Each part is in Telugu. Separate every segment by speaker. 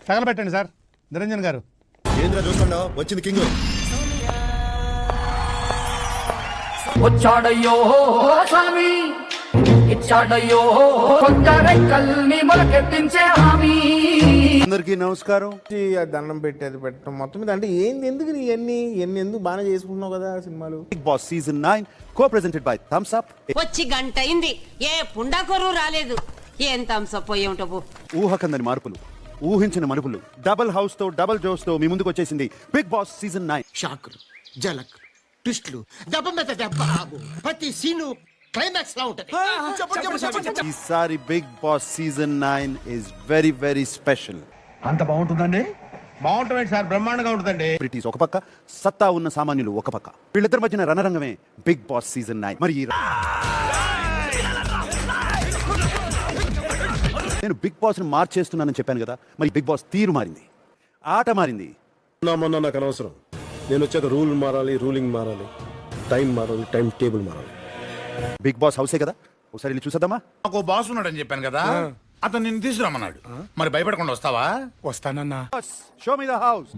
Speaker 1: తగలబెట్టండి సార్. నిరంజన్ గారు
Speaker 2: కేంద్ర చూస్తుండో వచ్చింది కింగ్.
Speaker 3: వచ్చాడయ్యో స్వామి ఇచ్చాడయ్యో కొత్త రెక్కల్ని మొలకెత్తించే హామీ.
Speaker 1: అందరికీ నమస్కారం.
Speaker 4: దండం పెట్టేది పెట్టడం మొత్తం మీద అంటే ఏంది, ఎందుకు ఇవన్నీ ఎందుకు బాగా చేసుకుంటున్నావు కదా సినిమాలు.
Speaker 1: Big boss season 9 co-presented by Thums Up.
Speaker 5: వచ్చి గంట అయింది, ఏ పుండాకొరు రాలేదు. ఏం థమ్స్ అప్ పోయి ఉంటావు.
Speaker 1: ఊహకందని మార్పులు, ఊహించిన మలుపులు, డబుల్ హౌస్ తో డబుల్ జోస్ తో మీ ముందుకు వచ్చేసింది బిగ్ బాస్ సీజన్ 9.
Speaker 6: షాకులు, జలక్, ట్విస్టులు, దెబ్బ మీద దెబ్బ, ప్రతి సీను క్లైమాక్స్ లా ఉంటది.
Speaker 1: ఈసారి big boss season 9 is very very special.
Speaker 7: అంత బాగుంటుందండి.
Speaker 4: బాగుంటుంది సార్, బ్రహ్మాండంగా ఉంటుందండి.
Speaker 1: బ్రిటిష్ ఒక పక్క, సత్తా ఉన్న సామాన్యులు ఒక పక్క, వీళ్ళిద్దరి మధ్యన రణరంగమే బిగ్ బాస్ సీజన్ 9. మరి నేను బిగ్ బాస్ ని మార్చేస్తున్నానని చెప్పాను కదా, మరి బిగ్ బాస్ తీరు మారింది, ఆట మారింది.
Speaker 2: మొన్న నాకు అనవసరం. నేను వచ్చాక రూల్ మారాలి, రూలింగ్ మారాలి, టైం మారాలి, టైం టేబుల్ మారాలి.
Speaker 1: బిగ్ బాస్ హౌసే కదా, ఒకసారి వెళ్ళి చూసేద్దామా?
Speaker 7: నాకు బాస్ ఉన్నాడని చెప్పాను కదా, అతను నిన్ను తీసుకురమ్మన్నాడు. మరి భయపడకుండా వస్తావా? వస్తానన్నా.
Speaker 1: Show me the house.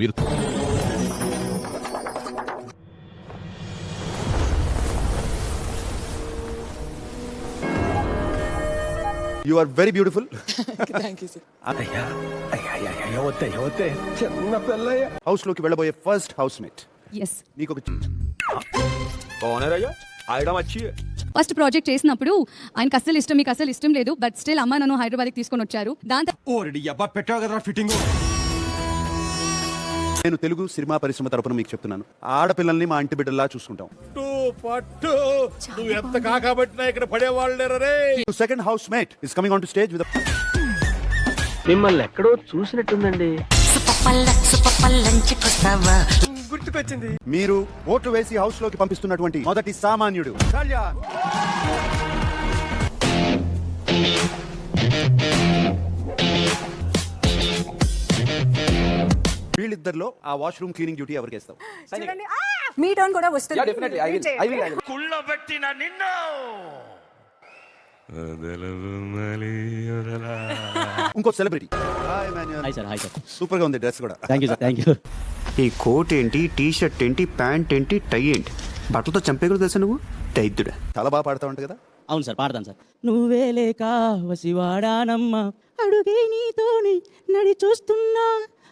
Speaker 1: You are very beautiful.
Speaker 8: Thank you, sir.
Speaker 1: House లోకి వెళ్ళబోయే ఫస్ట్ హౌస్ మేట్.
Speaker 8: Yes.
Speaker 1: నీకు ఒక
Speaker 8: ఫస్ట్ ప్రాజెక్ట్ చేసినప్పుడు ఆయనకు అస్సలు ఇష్టం, మీకు అస్సలు ఇష్టం లేదు. బట్ స్టిల్ అమ్మ నన్ను హైదరాబాద్కి తీసుకొని వచ్చారు. దాంతో
Speaker 1: నేను తెలుగు సినిమా పరిశ్రమ తరపున మీకు చెప్తున్నాను, ఆడపిల్లల్ని మా ఇంటి బిడ్డల్లా చూసుకుంటాం.
Speaker 7: నువ్వు ఎంత కాకబట్టినా ఇక్కడ పడేవాళ్ళు లేరే.
Speaker 1: Second housemate is coming on to stage with
Speaker 9: మిమ్మల్ని ఎక్కడో చూసినట్టుందండి.
Speaker 6: గుర్తుకొచ్చింది.
Speaker 1: మీరు ఓట్లు వేసి హౌస్ లోకి పంపిస్తున్నటువంటి మొదటి సామాన్యుడు కళ్యాణ్. వీళ్ళిద్దరిలో ఆ వాష్రూమ్ క్లీనింగ్ డ్యూటీ ఎవరికి ఇస్తాం?
Speaker 8: మీ టర్న్ కూడా వస్తుంది.
Speaker 1: ఇంకో సెలబ్రిటీ. సూపర్ గా ఉంది డ్రెస్ కూడా.
Speaker 10: ఈ కోట్ ఏంటి, టీ షర్ట్ ఏంటి, ప్యాంట్ ఏంటి, టై ఏంటి, బట్టలతో చంపేకులు తెలుసా నువ్వు? దైద్యుడా.
Speaker 1: చాలా బాగా పాడుతూ ఉంటా కదా.
Speaker 9: అవును సార్, పాడతాను సార్. నువ్వే లేక వసివాడానమ్మా, అడుగే నీతోని నడి చూస్తున్నా.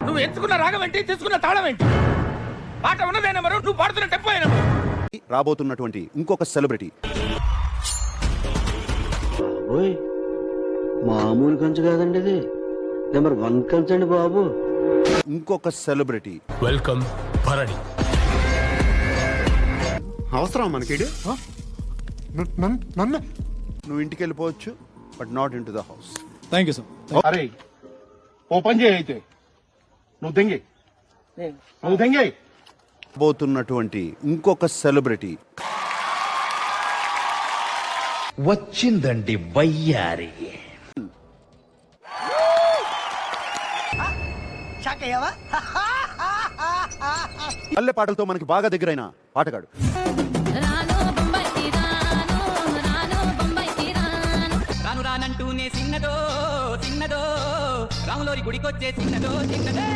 Speaker 3: నువ్వు ఎంచుకున్న రాగం ఏంటి, తీసుకున్న తాళం ఏంటి? పాట ఉన్నదే నెంబరు, నువ్వు పాడుతున్న టెంపో నెంబరు.
Speaker 1: రాబోతున్నటువంటి ఇంకొక సెలబ్రిటీ.
Speaker 9: మామూలు కంచు కాదండి ఇది, నెంబర్ 1 కంచండి బాబు.
Speaker 1: ఇంకొక సెలబ్రిటీ.
Speaker 3: వెల్కమ్ భరణి.
Speaker 2: అవసరం మనకి నన్ను.
Speaker 1: నువ్వు ఇంటికి వెళ్ళిపోవచ్చు, but not in to the house.
Speaker 7: Thank you sir. అరే ఓ పని చేయి, అయితే నువ్వు దెంగే.
Speaker 1: పోతున్నటువంటి ఇంకొక సెలబ్రిటీ.
Speaker 7: వచ్చిందండి వయ్యారి.
Speaker 1: పల్లె పాటలతో మనకి బాగా దగ్గరైన పాటగాడు.
Speaker 3: రాను రానంటూనే చిన్నదో చిన్నదో, రాములోరి గుడికొచ్చే చిన్నదో చిన్నదే.